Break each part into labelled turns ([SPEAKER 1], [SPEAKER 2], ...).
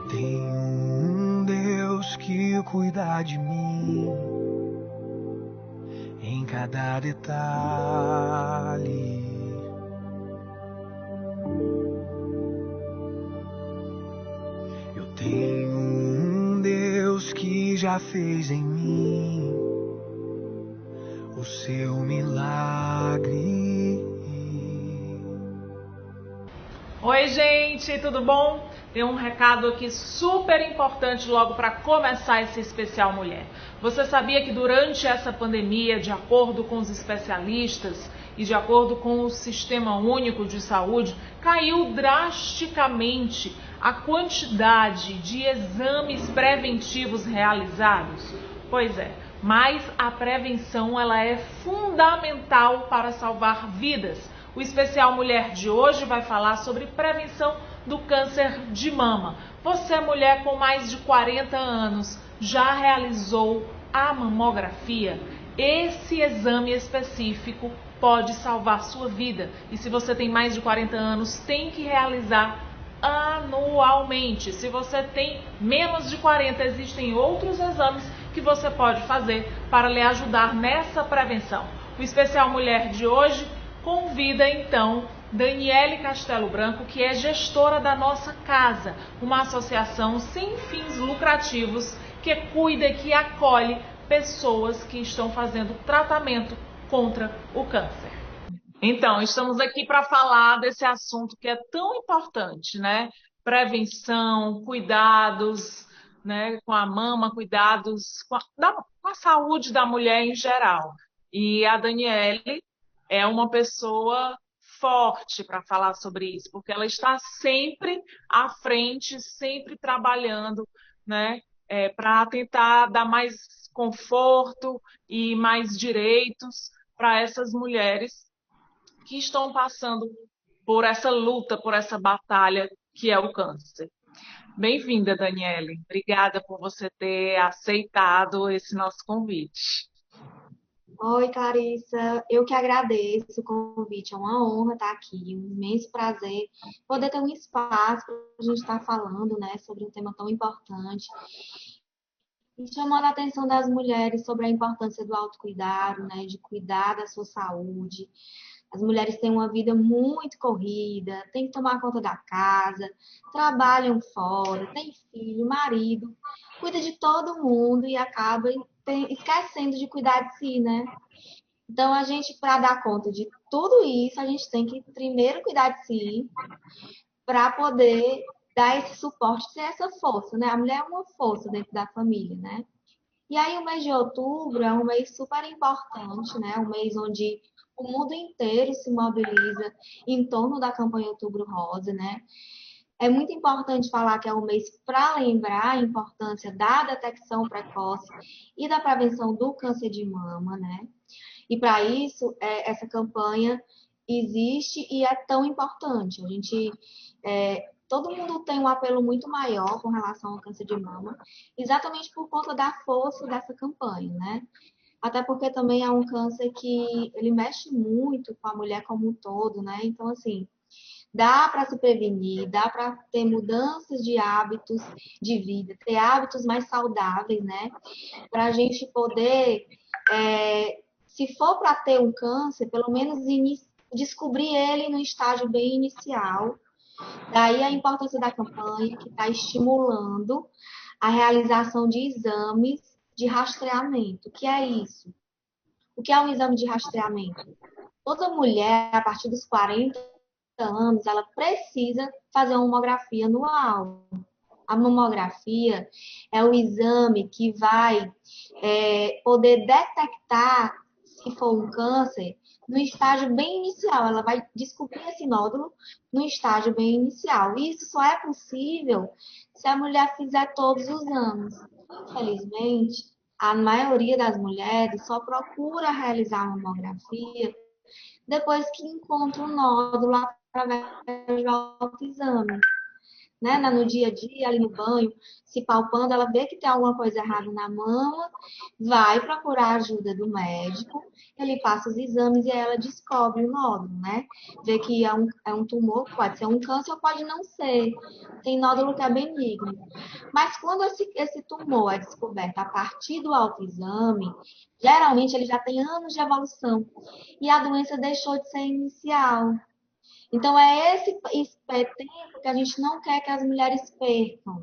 [SPEAKER 1] Tem um Deus que cuida de mim em cada detalhe. Eu tenho um Deus que já fez em mim o seu milagre.
[SPEAKER 2] Oi, gente, tudo bom? Tem um recado aqui super importante logo para começar esse especial mulher. Você sabia que durante essa pandemia, de acordo com os especialistas e de acordo com o Sistema Único de Saúde, caiu drasticamente a quantidade de exames preventivos realizados? Pois é, mas a prevenção ela é fundamental para salvar vidas. O especial Mulher de hoje vai falar sobre prevenção do câncer de mama. Você, mulher com mais de 40 anos, já realizou a mamografia? Esse exame específico pode salvar sua vida. E se você tem mais de 40 anos, tem que realizar anualmente. Se você tem menos de 40, existem outros exames que você pode fazer para lhe ajudar nessa prevenção. O especial Mulher de hoje convida então Daniele Castelo Branco, que é gestora da Nossa Casa, uma associação sem fins lucrativos que cuida e que acolhe pessoas que estão fazendo tratamento contra o câncer. Então, estamos aqui para falar desse assunto que é tão importante, né? Prevenção, cuidados, né, com a mama, cuidados com a saúde da mulher em geral. E a Daniele é uma pessoa forte para falar sobre isso, porque ela está sempre à frente, sempre trabalhando, né, para tentar dar mais conforto e mais direitos para essas mulheres que estão passando por essa luta, por essa batalha que é o câncer. Bem-vinda, Daniele. Obrigada por você ter aceitado esse nosso convite.
[SPEAKER 3] Oi, Clarissa. Eu que agradeço o convite. É uma honra estar aqui, um imenso prazer poder ter um espaço para a gente estar falando, né, sobre um tema tão importante e chamando a atenção das mulheres sobre a importância do autocuidado, né, de cuidar da sua saúde. As mulheres têm uma vida muito corrida, têm que tomar conta da casa, trabalham fora, têm filho, marido, cuida de todo mundo e acaba esquecendo de cuidar de si, né? Então, a gente, para dar conta de tudo isso, a gente tem que primeiro cuidar de si para poder dar esse suporte, ser essa força, né? A mulher é uma força dentro da família, né? E aí, o mês de outubro é um mês super importante, né? Um mês onde o mundo inteiro se mobiliza em torno da campanha Outubro Rosa, né? É muito importante falar que é um mês para lembrar a importância da detecção precoce e da prevenção do câncer de mama, né? E para isso, essa campanha existe e é tão importante. Todo mundo tem um apelo muito maior com relação ao câncer de mama, exatamente por conta da força dessa campanha, né? Até porque também é um câncer que ele mexe muito com a mulher como um todo, né? Então, assim, dá para se prevenir, dá para ter mudanças de hábitos de vida, ter hábitos mais saudáveis, né? Para a gente poder, se for para ter um câncer, pelo menos descobrir ele no estágio bem inicial. Daí a importância da campanha, que está estimulando a realização de exames de rastreamento. O que é isso? O que é um exame de rastreamento? Toda mulher, a partir dos 40 anos, ela precisa fazer uma mamografia anual. A mamografia é o exame que vai poder detectar, se for um câncer, no estágio bem inicial. Ela vai descobrir esse nódulo no estágio bem inicial. E isso só é possível se a mulher fizer todos os anos. Infelizmente, a maioria das mulheres só procura realizar a mamografia depois que encontra um nódulo através do autoexame. né, no dia a dia, ali no banho, se palpando, ela vê que tem alguma coisa errada na mama, vai procurar a ajuda do médico, ele passa os exames e aí ela descobre o nódulo, né? Vê que é um tumor, pode ser um câncer ou pode não ser. Tem nódulo que é benigno. Mas quando esse tumor é descoberto a partir do autoexame, geralmente ele já tem anos de evolução e a doença deixou de ser inicial. Então, é esse tempo que a gente não quer que as mulheres percam,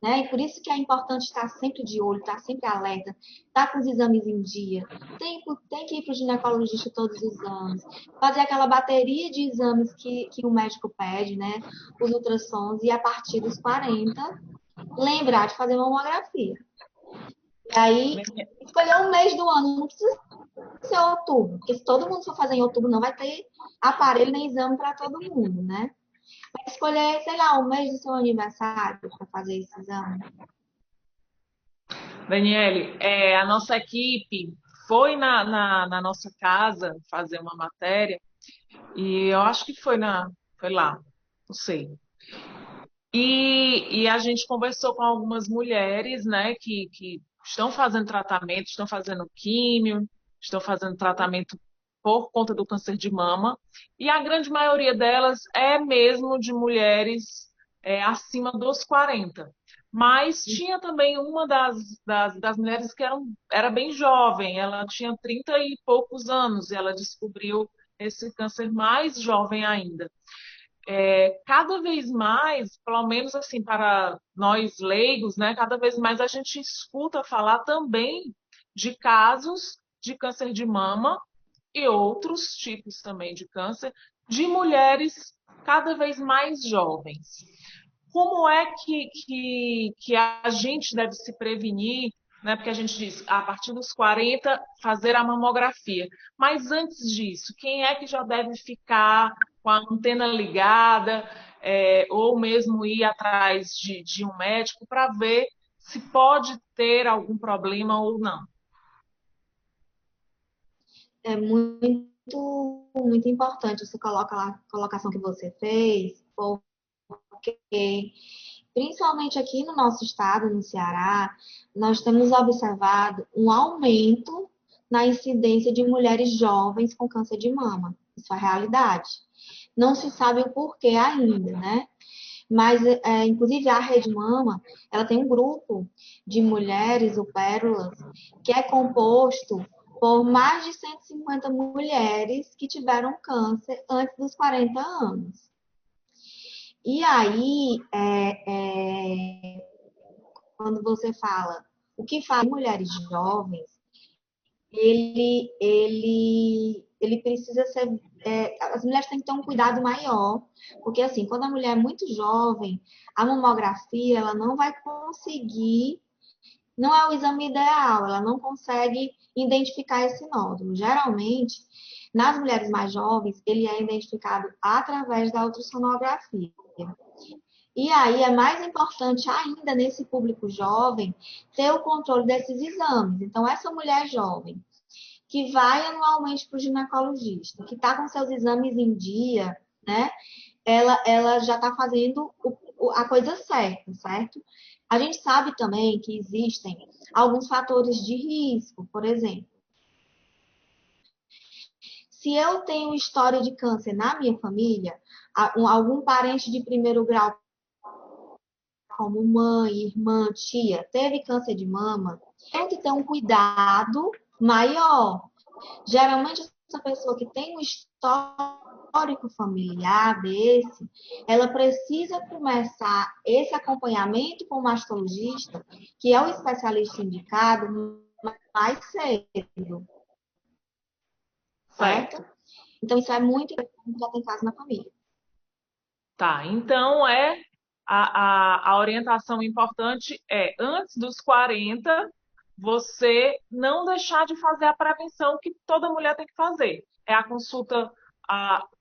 [SPEAKER 3] né? E por isso que é importante estar sempre de olho, estar sempre alerta, estar com os exames em dia. Tem que ir para o ginecologista todos os anos, fazer aquela bateria de exames que o médico pede, né? Os ultrassons, e a partir dos 40, lembrar de fazer mamografia. E aí, escolher um mês do ano, não precisa ser outubro, porque se todo mundo for fazer em outubro, não vai ter aparelho nem exame para todo mundo, né? Vai escolher, sei lá, o mês do seu aniversário para fazer esse exame.
[SPEAKER 2] Daniele, a nossa equipe foi na nossa casa fazer uma matéria e eu acho que foi lá, não sei. E a gente conversou com algumas mulheres, né, que estão fazendo tratamento, estão fazendo químio, estão fazendo tratamento por conta do câncer de mama, e a grande maioria delas é mesmo de mulheres acima dos 40. Mas tinha também uma das mulheres que era bem jovem, ela tinha 30 e poucos anos, e ela descobriu esse câncer mais jovem ainda. Cada vez mais, pelo menos assim, para nós leigos, né, cada vez mais a gente escuta falar também de casos de câncer de mama e outros tipos também de câncer de mulheres cada vez mais jovens. Como é que a gente deve se prevenir, né? Porque a gente diz, a partir dos 40, fazer a mamografia. Mas antes disso, quem é que já deve ficar com a antena ligada, ou mesmo ir atrás de um médico para ver se pode ter algum problema ou não?
[SPEAKER 3] É muito importante essa colocação que você fez, porque principalmente aqui no nosso estado, no Ceará, nós temos observado um aumento na incidência de mulheres jovens com câncer de mama. Isso é realidade. Não se sabe o porquê ainda, né? Mas, inclusive, a Rede Mama, ela tem um grupo de mulheres, o Pérolas, que é composto por mais de 150 mulheres que tiveram câncer antes dos 40 anos. E aí, quando você fala o que faz mulheres jovens, ele precisa ser. As mulheres têm que ter um cuidado maior, porque assim, quando a mulher é muito jovem, a mamografia ela não vai conseguir, não é o exame ideal, ela não consegue identificar esse nódulo. Geralmente, nas mulheres mais jovens, ele é identificado através da ultrassonografia. E aí é mais importante ainda nesse público jovem ter o controle desses exames. Então, essa mulher jovem que vai anualmente para o ginecologista, que está com seus exames em dia, né? Ela já está fazendo a coisa certa, certo? A gente sabe também que existem alguns fatores de risco, por exemplo, se eu tenho história de câncer na minha família, algum parente de primeiro grau, como mãe, irmã, tia, teve câncer de mama, tem que ter um cuidado maior. Geralmente, essa pessoa que tem um histórico familiar desse, ela precisa começar esse acompanhamento com o mastologista, que é o especialista indicado, mais cedo, certo? Então, isso é muito importante já ter caso na família.
[SPEAKER 2] Tá, então a orientação importante é, antes dos 40, você não deixar de fazer a prevenção que toda mulher tem que fazer. É a consulta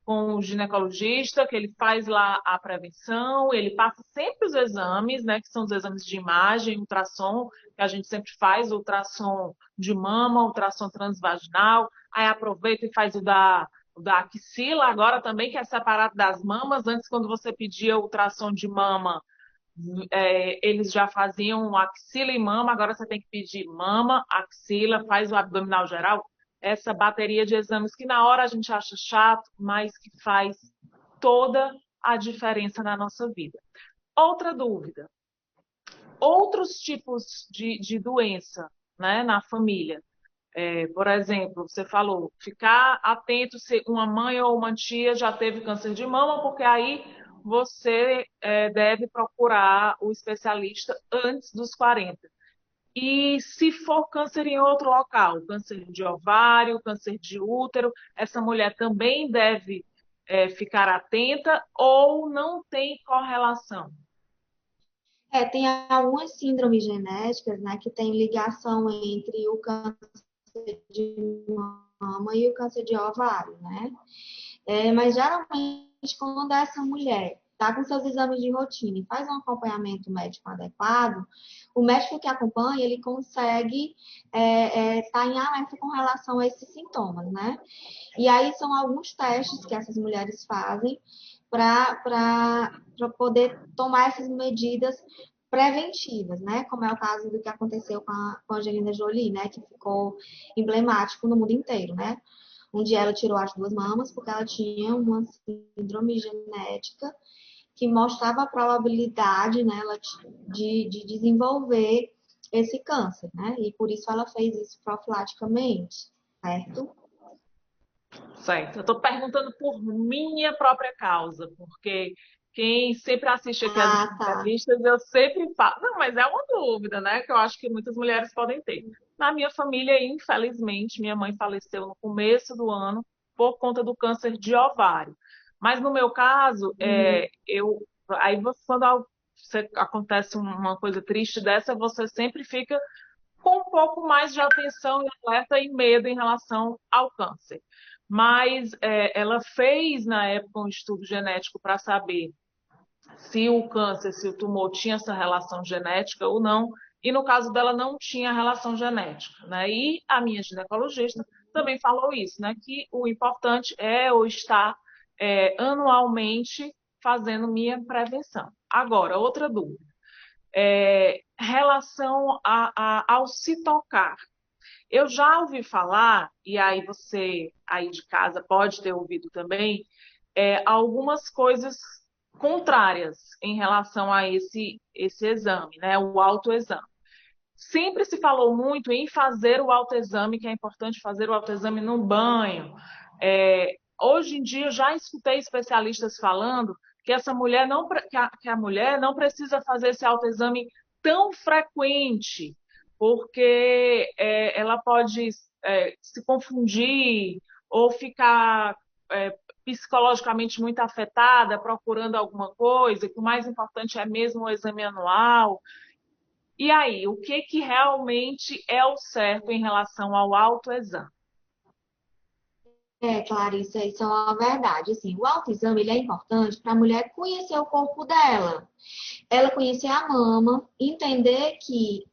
[SPEAKER 2] com o ginecologista, que ele faz lá a prevenção, ele passa sempre os exames, né, que são os exames de imagem, ultrassom, que a gente sempre faz, ultrassom de mama, ultrassom transvaginal, aí aproveita e faz da axila, agora também que é separado das mamas. Antes, quando você pedia ultrassom de mama, eles já faziam axila e mama, agora você tem que pedir mama, axila, faz o abdominal geral. Essa bateria de exames que na hora a gente acha chato, mas que faz toda a diferença na nossa vida. Outra dúvida: outros tipos de doença, né, na família. Por exemplo, você falou, ficar atento se uma mãe ou uma tia já teve câncer de mama, porque aí você deve procurar o especialista antes dos 40. E se for câncer em outro local, câncer de ovário, câncer de útero, essa mulher também deve ficar atenta ou não tem correlação?
[SPEAKER 3] Tem algumas síndromes genéticas, né, que tem ligação entre o câncer de mama e o câncer de ovário, né? Mas geralmente, quando essa mulher está com seus exames de rotina e faz um acompanhamento médico adequado, o médico que acompanha, ele consegue estar em alerta com relação a esses sintomas, né? E aí são alguns testes que essas mulheres fazem para poder tomar essas medidas preventivas, né? Como é o caso do que aconteceu com a Angelina Jolie, né? Que ficou emblemático no mundo inteiro, né? Um dia ela tirou as duas mamas porque ela tinha uma síndrome genética que mostrava a probabilidade nela de desenvolver esse câncer, né? E por isso ela fez isso profilaticamente, certo?
[SPEAKER 2] Certo. Eu estou perguntando por minha própria causa, porque quem sempre assiste aqui as
[SPEAKER 3] Ah, tá.
[SPEAKER 2] entrevistas, eu sempre falo. Não, mas é uma dúvida, né? Que eu acho que muitas mulheres podem ter. Na minha família, infelizmente, minha mãe faleceu no começo do ano por conta do câncer de ovário. Mas no meu caso, quando acontece uma coisa triste dessa, você sempre fica com um pouco mais de atenção e alerta e medo em relação ao câncer. Mas ela fez, na época, um estudo genético para saber se o câncer, se o tumor tinha essa relação genética ou não, e no caso dela não tinha relação genética, né? E a minha ginecologista também falou isso, né? Que o importante é eu estar anualmente fazendo minha prevenção. Agora, outra dúvida. Relação ao se tocar. Eu já ouvi falar, e aí você aí de casa pode ter ouvido também, algumas coisas contrárias em relação a esse exame, né? O autoexame. Sempre se falou muito em fazer o autoexame, que é importante fazer o autoexame no banho. Hoje em dia, eu já escutei especialistas falando que essa mulher não, que a mulher não precisa fazer esse autoexame tão frequente, porque ela pode se confundir ou ficar psicologicamente muito afetada, procurando alguma coisa, que o mais importante é mesmo o exame anual. E aí, o que que realmente é o certo em relação ao autoexame?
[SPEAKER 3] Clarissa, isso é uma verdade. Assim, o autoexame ele é importante para a mulher conhecer o corpo dela. Ela conhecer a mama, entender que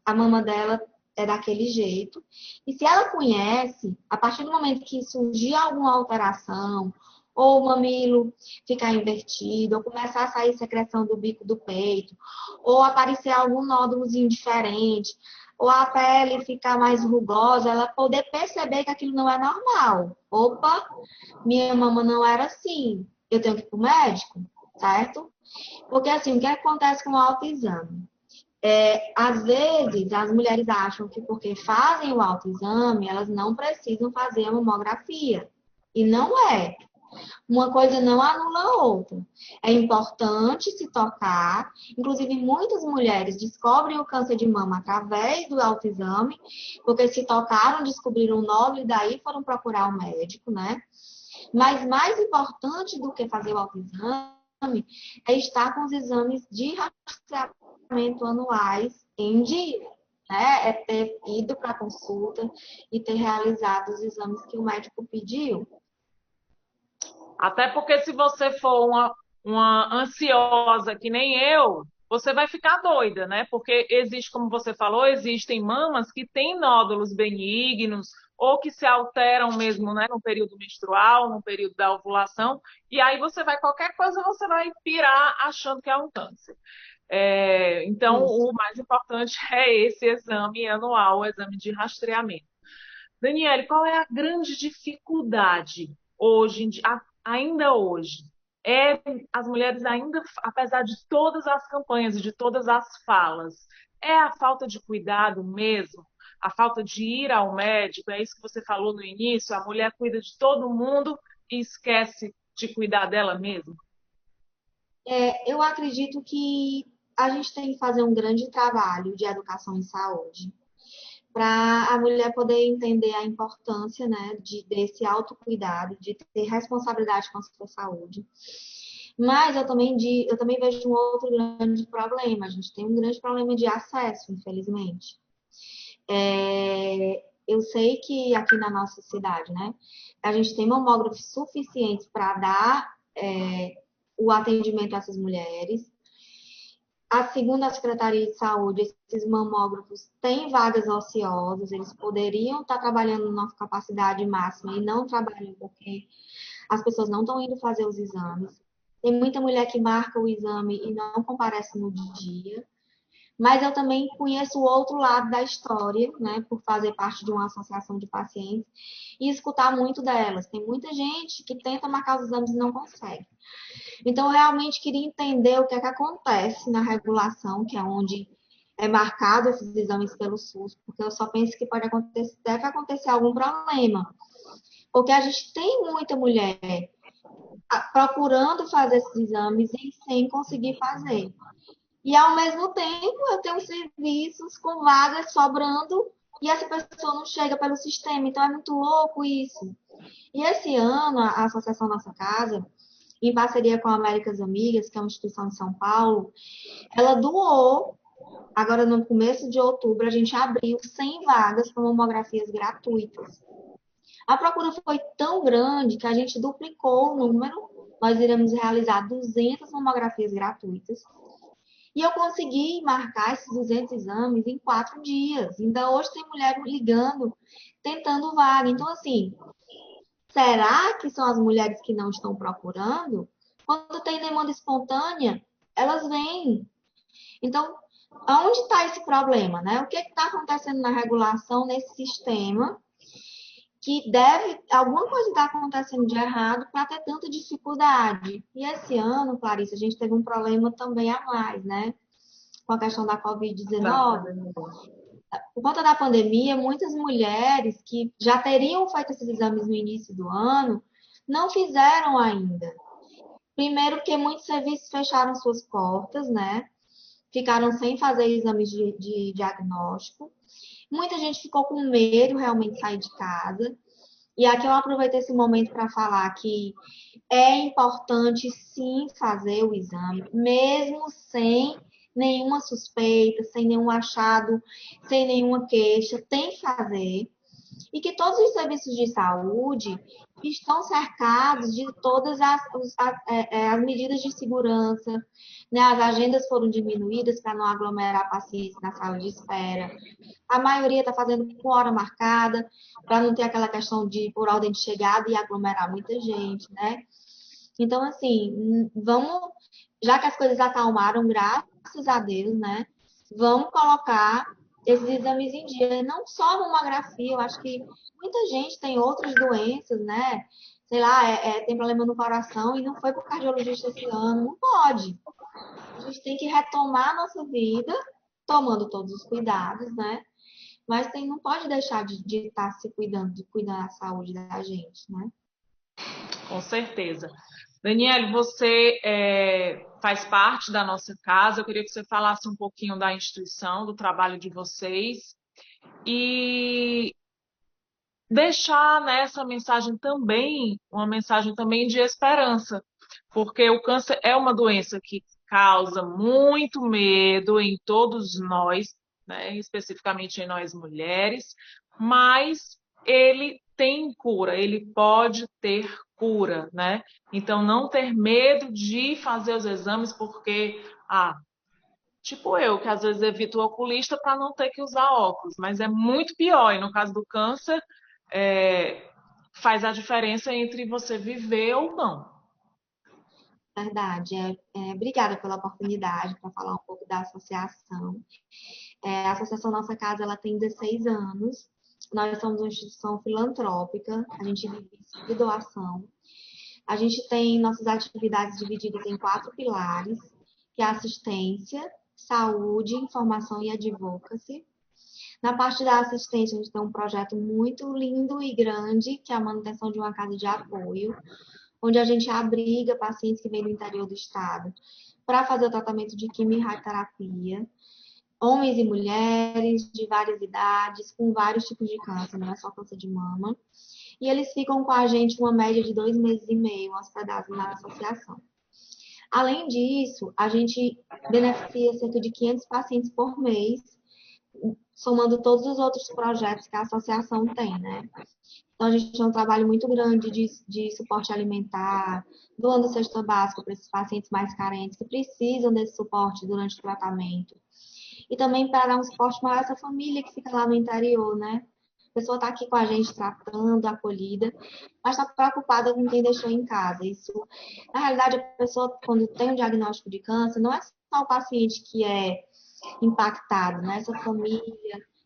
[SPEAKER 3] a mama dela é daquele jeito. E se ela conhece, a partir do momento que surgir alguma alteração, ou o mamilo ficar invertido, ou começar a sair secreção do bico do peito, ou aparecer algum nódulozinho diferente, ou a pele ficar mais rugosa, ela poder perceber que aquilo não é normal. Opa, minha mama não era assim. Eu tenho que ir para o médico, certo? Porque assim, o que acontece com o autoexame? Às vezes, as mulheres acham que porque fazem o autoexame, elas não precisam fazer a mamografia. E não é. Uma coisa não anula a outra. É importante se tocar. Inclusive, muitas mulheres descobrem o câncer de mama através do autoexame, porque se tocaram, descobriram o nódulo e daí foram procurar o médico, né? Mas mais importante do que fazer o autoexame é estar com os exames de rastreamento anuais em dia. Né? É ter ido para a consulta e ter realizado os exames que o médico pediu.
[SPEAKER 2] Até porque se você for uma ansiosa que nem eu, você vai ficar doida, né? Porque existe, como você falou, existem mamas que têm nódulos benignos ou que se alteram mesmo, né, no período menstrual, no período da ovulação, e aí qualquer coisa você vai pirar achando que é um câncer. Então,
[SPEAKER 3] Isso.
[SPEAKER 2] o mais importante é esse exame anual, o exame de rastreamento. Daniele, qual é a grande dificuldade hoje, ainda hoje? As mulheres ainda, apesar de todas as campanhas e de todas as falas, é a falta de cuidado mesmo? A falta de ir ao médico? É isso que você falou no início? A mulher cuida de todo mundo e esquece de cuidar dela mesma?
[SPEAKER 3] Eu acredito que a gente tem que fazer um grande trabalho de educação em saúde para a mulher poder entender a importância, né, desse autocuidado, de ter responsabilidade com a sua saúde. Mas eu também vejo um outro grande problema. A gente tem um grande problema de acesso, infelizmente. Eu sei que aqui na nossa cidade, né, a gente tem mamógrafos suficientes para dar o atendimento a essas mulheres. Segundo a Secretaria de Saúde, esses mamógrafos têm vagas ociosas, eles poderiam estar trabalhando na capacidade máxima e não trabalham porque as pessoas não estão indo fazer os exames. Tem muita mulher que marca o exame e não comparece no dia. Mas eu também conheço o outro lado da história, né, por fazer parte de uma associação de pacientes e escutar muito delas. Tem muita gente que tenta marcar os exames e não consegue. Então, eu realmente queria entender o que é que acontece na regulação, que é onde é marcado esses exames pelo SUS, porque eu só penso que deve acontecer algum problema. Porque a gente tem muita mulher procurando fazer esses exames e sem conseguir fazer. E, ao mesmo tempo, eu tenho serviços com vagas sobrando e essa pessoa não chega pelo sistema. Então, é muito louco isso. E esse ano, a Associação Nossa Casa, em parceria com a Américas Amigas, que é uma instituição de São Paulo, ela doou, agora no começo de outubro, a gente abriu 100 vagas para mamografias gratuitas. A procura foi tão grande que a gente duplicou o número, nós iremos realizar 200 mamografias gratuitas. E eu consegui marcar esses 200 exames em 4 dias. Ainda hoje tem mulher ligando, tentando vaga. Então, assim, será que são as mulheres que não estão procurando? Quando tem demanda espontânea, elas vêm. Então, aonde está esse problema, né? O que está acontecendo na regulação nesse sistema que alguma coisa está acontecendo de errado para ter tanta dificuldade? E esse ano, Clarice, a gente teve um problema também a mais, né? Com a questão da Covid-19. Por conta da pandemia, muitas mulheres que já teriam feito esses exames no início do ano não fizeram ainda. Primeiro, porque muitos serviços fecharam suas portas, né? Ficaram sem fazer exames de diagnóstico. Muita gente ficou com medo realmente de sair de casa. E aqui eu aproveito esse momento para falar que é importante sim fazer o exame, mesmo sem nenhuma suspeita, sem nenhum achado, sem nenhuma queixa, tem que fazer. E que todos os serviços de saúde estão cercados de todas as medidas de segurança, né? As agendas foram diminuídas para não aglomerar pacientes na sala de espera. A maioria está fazendo com hora marcada, para não ter aquela questão de por ordem de chegada e aglomerar muita gente, né? Então, assim, já que as coisas acalmaram, graças a Deus, né? Vamos colocar esses exames em dia. Não só a mamografia, eu acho que muita gente tem outras doenças, né? Sei lá, tem problema no coração e não foi para o cardiologista esse ano. Não pode. A gente tem que retomar a nossa vida, tomando todos os cuidados, né? Mas não pode deixar de estar se cuidando, de cuidar da saúde da gente, né?
[SPEAKER 2] Com certeza. Daniele, você faz parte da nossa casa. Eu queria que você falasse um pouquinho da instituição, do trabalho de vocês e deixar nessa mensagem também, uma mensagem também de esperança, porque o câncer é uma doença que causa muito medo em todos nós, né, especificamente em nós mulheres, mas ele tem cura, ele pode ter cura, né? Então não ter medo de fazer os exames porque, tipo eu, que às vezes evito o oculista para não ter que usar óculos, mas é muito pior, e no caso do câncer faz a diferença entre você viver ou não.
[SPEAKER 3] Verdade. Obrigada pela oportunidade para falar um pouco da associação. A Associação Nossa Casa ela tem 16 anos. Nós somos uma instituição filantrópica, a gente vive de doação. A gente tem nossas atividades divididas em 4 pilares, que é assistência, saúde, informação e advocacy. Na parte da assistência, a gente tem um projeto muito lindo e grande, que é a manutenção de uma casa de apoio, onde a gente abriga pacientes que vêm do interior do estado para fazer o tratamento de quimio-radioterapia, homens e mulheres de várias idades, com vários tipos de câncer, não é só câncer de mama. E eles ficam com a gente uma média de 2 meses e meio hospedados na associação. Além disso, a gente beneficia cerca de 500 pacientes por mês, somando todos os outros projetos que a associação tem, né? Então, a gente tem um trabalho muito grande de suporte alimentar, doando cesta básica para esses pacientes mais carentes que precisam desse suporte durante o tratamento. E também para dar um suporte maior a essa família que fica lá no interior, né? A pessoa está aqui com a gente tratando, acolhida, mas está preocupada com quem deixou em casa. Isso, na realidade, a pessoa, quando tem um diagnóstico de câncer, não é só o paciente que é impactado, né? Essa família,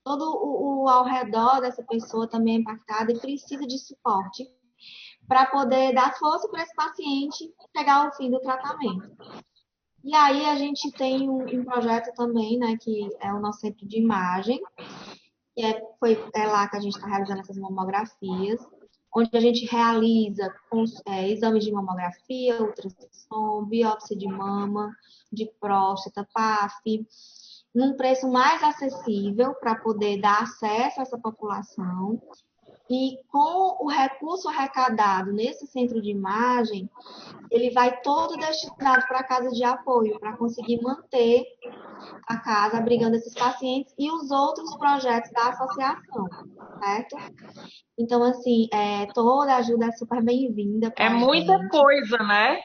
[SPEAKER 3] todo o ao redor dessa pessoa também é impactado e precisa de suporte para poder dar força para esse paciente pegar o fim do tratamento. E aí a gente tem um projeto também, né, que é o nosso centro de imagem, que é lá que a gente está realizando essas mamografias, onde a gente realiza exames de mamografia, ultrassom, biópsia de mama, de próstata, PAF, num preço mais acessível para poder dar acesso a essa população. E com o recurso arrecadado nesse centro de imagem, ele vai todo destinado para a casa de apoio, para conseguir manter a casa abrigando esses pacientes e os outros projetos da associação, certo? Então, assim, toda ajuda é super bem-vinda
[SPEAKER 2] É
[SPEAKER 3] para a
[SPEAKER 2] muita
[SPEAKER 3] gente.
[SPEAKER 2] coisa, né?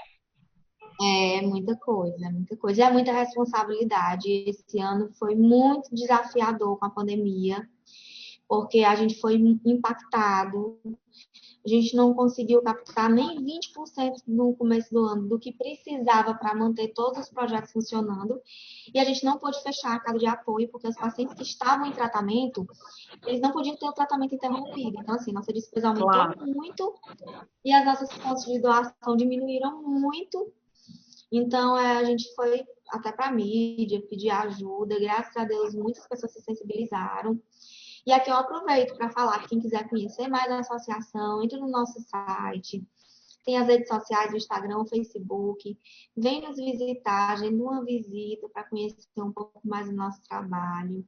[SPEAKER 3] É muita coisa, é muita coisa. E é muita responsabilidade. Esse ano foi muito desafiador com a pandemia, porque a gente foi impactado. A gente não conseguiu captar nem 20% no começo do ano do que precisava para manter todos os projetos funcionando. E a gente não pôde fechar a casa de apoio, porque os pacientes que estavam em tratamento, eles não podiam ter o tratamento interrompido. Então, assim, nossa despesa aumentou
[SPEAKER 2] Claro.
[SPEAKER 3] muito e as nossas fontes de doação diminuíram muito. Então, a gente foi até para a mídia, pedir ajuda. Graças a Deus, muitas pessoas se sensibilizaram. E aqui eu aproveito para falar que quem quiser conhecer mais a associação, entre no nosso site. Tem as redes sociais, o Instagram, o Facebook. Vem nos visitar, agenda uma visita para conhecer um pouco mais do nosso trabalho.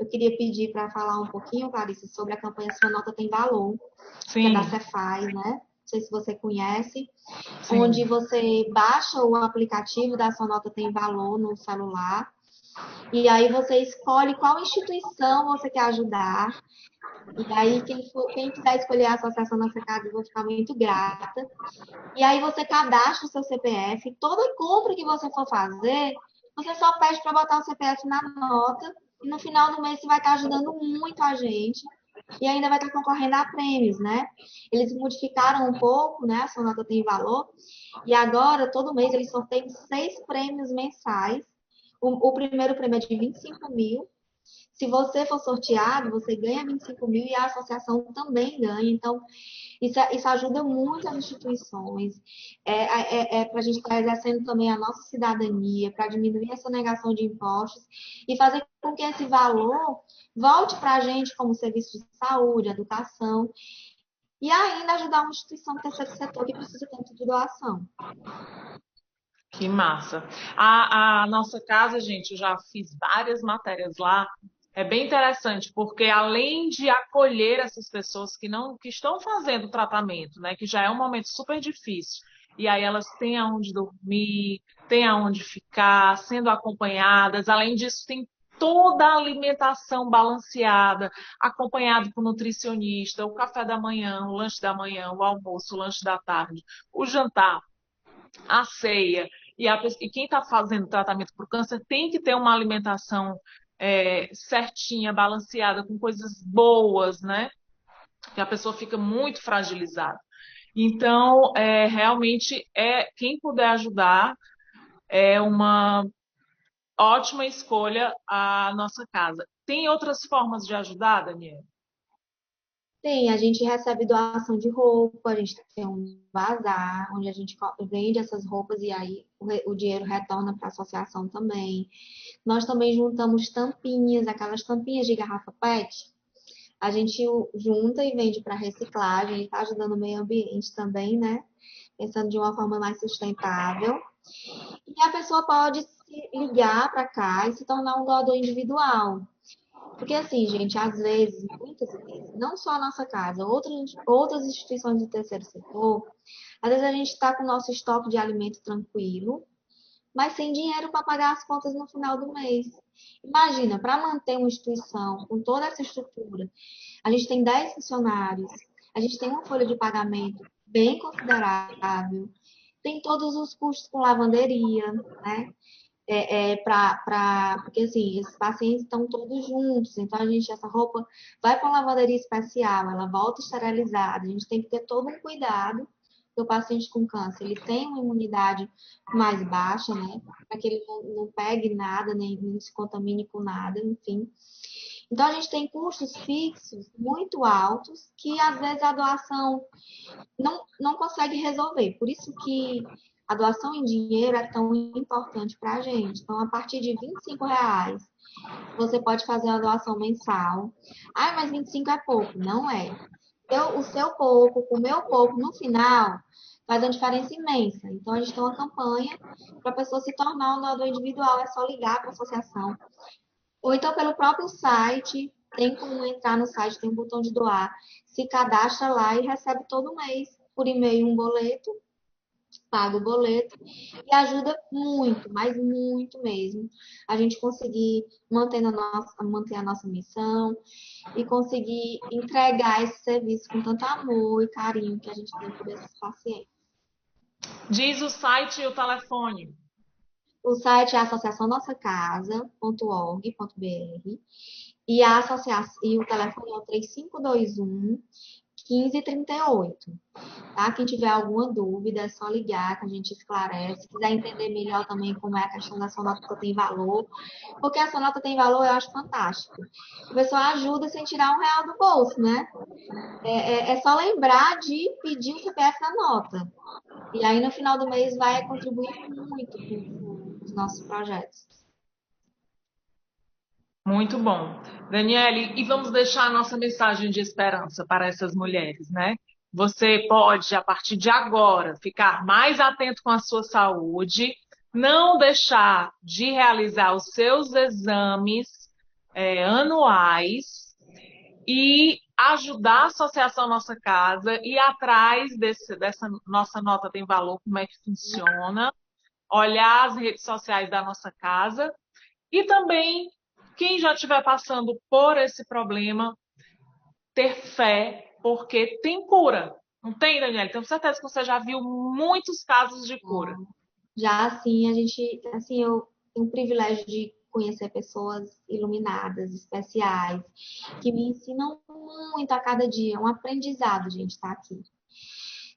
[SPEAKER 3] Eu queria pedir para falar um pouquinho, Clarice, sobre a campanha Sua Nota Tem Valor, que é da
[SPEAKER 2] Sim,
[SPEAKER 3] Cefaz, né? Não sei se você conhece,
[SPEAKER 2] sim.
[SPEAKER 3] onde você baixa o aplicativo da Sua Nota Tem Valor no celular, e aí você escolhe qual instituição você quer ajudar. E aí, quem quiser escolher a Associação Nossa Casa, eu vou ficar muito grata. E aí você cadastra o seu CPF. Toda compra que você for fazer, você só pede para botar o CPF na nota. E no final do mês você vai estar ajudando muito a gente. E ainda vai estar concorrendo a prêmios, né? Eles modificaram um pouco, né? A sua nota tem valor. E agora, todo mês, eles sorteiam 6 prêmios mensais. O primeiro prêmio é de 25 mil. Se você for sorteado, você ganha 25 mil e a associação também ganha. Então, isso ajuda muito as instituições. Para a gente estar exercendo também a nossa cidadania, para diminuir essa negação de impostos e fazer com que esse valor volte para a gente como serviço de saúde, educação e ainda ajudar uma instituição do terceiro setor que precisa tanto de doação.
[SPEAKER 2] Que massa. A nossa casa, gente, eu já fiz várias matérias lá. É bem interessante, porque além de acolher essas pessoas que estão fazendo o tratamento, né, que já é um momento super difícil, e aí elas têm aonde dormir, têm aonde ficar, sendo acompanhadas. Além disso, tem toda a alimentação balanceada, acompanhado por nutricionista, o café da manhã, o lanche da manhã, o almoço, o lanche da tarde, o jantar, a ceia. E quem está fazendo tratamento para o câncer tem que ter uma alimentação certinha, balanceada, com coisas boas, né? que a pessoa fica muito fragilizada. Então, realmente, quem puder ajudar é uma ótima escolha a nossa casa. Tem outras formas de ajudar, Daniela?
[SPEAKER 3] Tem, a gente recebe doação de roupa, a gente tem um bazar, onde a gente vende essas roupas e aí o dinheiro retorna para a associação também. Nós também juntamos tampinhas, aquelas tampinhas de garrafa PET, a gente junta e vende para reciclagem, está ajudando o meio ambiente também, né? Pensando de uma forma mais sustentável. E a pessoa pode se ligar para cá e se tornar um doador individual. Porque assim, gente, às vezes, muitas vezes, não só a nossa casa, outras instituições do terceiro setor, às vezes a gente está com o nosso estoque de alimento tranquilo, mas sem dinheiro para pagar as contas no final do mês. Imagina, para manter uma instituição com toda essa estrutura, a gente tem 10 funcionários, a gente tem uma folha de pagamento bem considerável, tem todos os custos com lavanderia, né? Porque assim, esses pacientes estão todos juntos, então essa roupa vai para uma lavanderia especial, ela volta esterilizada, a gente tem que ter todo um cuidado, porque o paciente com câncer, ele tem uma imunidade mais baixa, né, para que ele não pegue nada, nem não se contamine com nada, enfim. Então a gente tem custos fixos muito altos que às vezes a doação não consegue resolver. Por isso que a doação em dinheiro é tão importante para a gente. Então, a partir de R$ 25, você pode fazer uma doação mensal. Ah, mas 25 é pouco. Não é. O seu pouco, com o meu pouco, no final, faz uma diferença imensa. Então, a gente tem uma campanha para a pessoa se tornar um doador individual. É só ligar para a associação. Ou então, pelo próprio site, tem como entrar no site, tem um botão de doar. Se cadastra lá e recebe todo mês, por e-mail, um boleto, paga o boleto e ajuda muito, mas muito mesmo, a gente conseguir manter a nossa missão e conseguir entregar esse serviço com tanto amor e carinho que a gente tem por esses pacientes.
[SPEAKER 2] Diz o site e o telefone.
[SPEAKER 3] O site é associaçãonossacasa.org.br e o telefone é o 3521 1538. Tá? Quem tiver alguma dúvida, é só ligar que a gente esclarece. Se quiser entender melhor também como é a questão da sonata tem valor, porque a sonata tem valor eu acho fantástico. A pessoa ajuda sem tirar R$ 1 do bolso, né? É só lembrar de pedir o CPF na nota. E aí no final do mês vai contribuir muito com os nossos projetos.
[SPEAKER 2] Muito bom. Daniele, e vamos deixar a nossa mensagem de esperança para essas mulheres, né? Você pode, a partir de agora, ficar mais atento com a sua saúde, não deixar de realizar os seus exames anuais e ajudar a Associação Nossa Casa, ir atrás dessa nossa nota tem valor, como é que funciona, olhar as redes sociais da nossa casa e também, quem já estiver passando por esse problema, ter fé, porque tem cura. Não tem, Daniela? Tenho certeza que você já viu muitos casos de cura.
[SPEAKER 3] Já assim, eu tenho o privilégio de conhecer pessoas iluminadas, especiais, que me ensinam muito a cada dia. É um aprendizado, gente, estar aqui.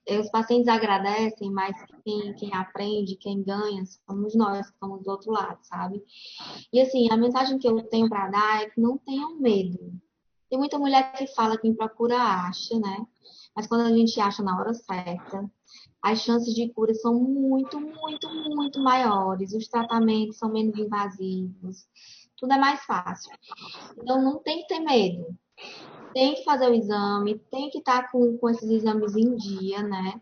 [SPEAKER 3] Os pacientes agradecem, mas quem aprende, quem ganha, somos nós que estamos do outro lado, sabe? E assim, a mensagem que eu tenho para dar é que não tenham medo. Tem muita mulher que fala, quem procura acha, né? Mas quando a gente acha na hora certa, as chances de cura são muito, muito, muito maiores. Os tratamentos são menos invasivos. Tudo é mais fácil. Então, não tem que ter medo. Tem que fazer o exame, tem que estar com esses exames em dia, né?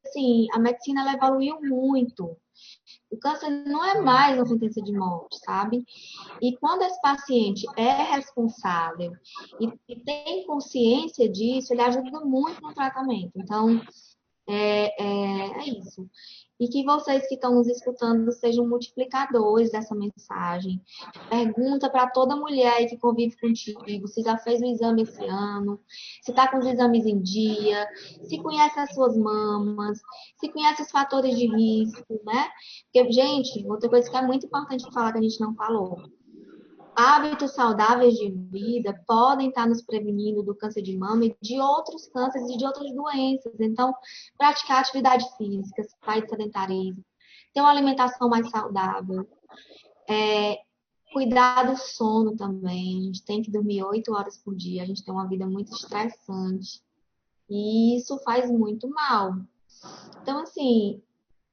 [SPEAKER 3] Assim, a medicina ela evoluiu muito. O câncer não é mais uma sentença de morte, sabe? E quando esse paciente é responsável e tem consciência disso, ele ajuda muito no tratamento. Então, é isso. E que vocês que estão nos escutando sejam multiplicadores dessa mensagem. Pergunta para toda mulher aí que convive contigo se já fez o exame esse ano, se está com os exames em dia, se conhece as suas mamas, se conhece os fatores de risco, né? Porque, gente, outra coisa que é muito importante falar que a gente não falou. Hábitos saudáveis de vida podem estar nos prevenindo do câncer de mama e de outros cânceres e de outras doenças. Então, praticar atividade física, sair do sedentarismo, ter uma alimentação mais saudável, cuidar do sono também. A gente tem que dormir 8 horas por dia, a gente tem uma vida muito estressante. E isso faz muito mal. Então, assim,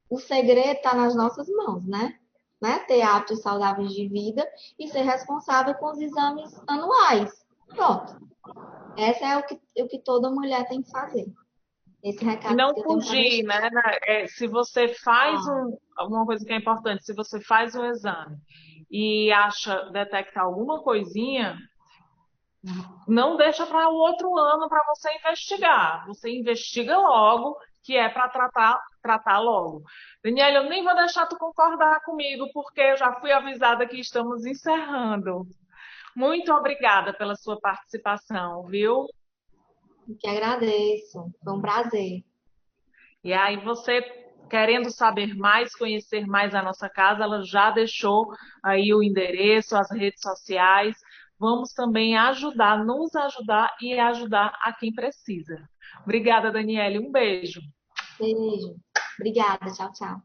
[SPEAKER 3] o segredo está nas nossas mãos, né? Ter hábitos saudáveis de vida e ser responsável com os exames anuais. Pronto. Esse é o que toda mulher tem que fazer. Esse
[SPEAKER 2] E
[SPEAKER 3] recado
[SPEAKER 2] não
[SPEAKER 3] que eu tenho para
[SPEAKER 2] fugir,
[SPEAKER 3] deixar.
[SPEAKER 2] né? Se você faz
[SPEAKER 3] Ah,
[SPEAKER 2] uma coisa que é importante, se você faz um exame e detecta alguma coisinha, não deixa para o outro ano para você investigar. Você investiga logo, que é para tratar logo. Daniela, eu nem vou deixar tu concordar comigo, porque eu já fui avisada que estamos encerrando. Muito obrigada pela sua participação, viu?
[SPEAKER 3] eu que agradeço. Foi um prazer.
[SPEAKER 2] E aí você querendo saber mais, conhecer mais a nossa casa, ela já deixou aí o endereço, as redes sociais. Vamos também ajudar, nos ajudar e ajudar a quem precisa. Obrigada, Daniele. Um beijo.
[SPEAKER 3] Beijo. Obrigada. Tchau, tchau.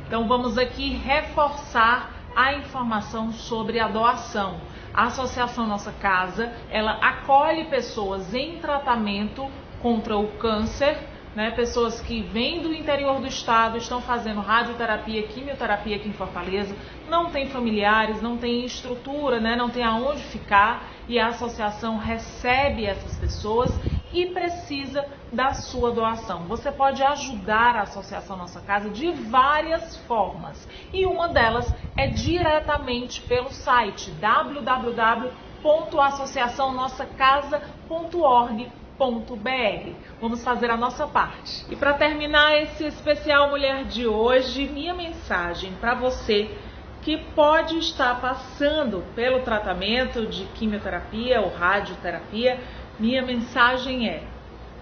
[SPEAKER 2] Então vamos aqui reforçar a informação sobre a doação. A Associação Nossa Casa, ela acolhe pessoas em tratamento contra o câncer, né? Pessoas que vêm do interior do estado, estão fazendo radioterapia, quimioterapia aqui em Fortaleza, não tem familiares, não tem estrutura, né? Não tem aonde ficar, e a associação recebe essas pessoas e precisa da sua doação. Você pode ajudar a Associação Nossa Casa de várias formas, e uma delas é diretamente pelo site www.associaçãonossacasa.org.br. Vamos fazer a nossa parte. E para terminar esse especial Mulher de hoje, minha mensagem para você que pode estar passando pelo tratamento de quimioterapia ou radioterapia, minha mensagem é: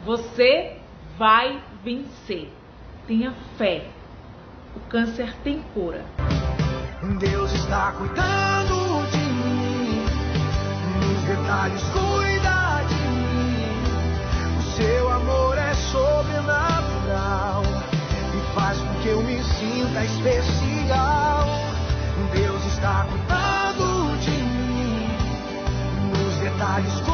[SPEAKER 2] você vai vencer. Tenha fé. O câncer tem cura.
[SPEAKER 1] Deus está cuidando de mim, nos detalhes cuida de mim. O seu amor é sobrenatural e faz com que eu me sinta especial. Deus está cuidando de mim, nos detalhes cuida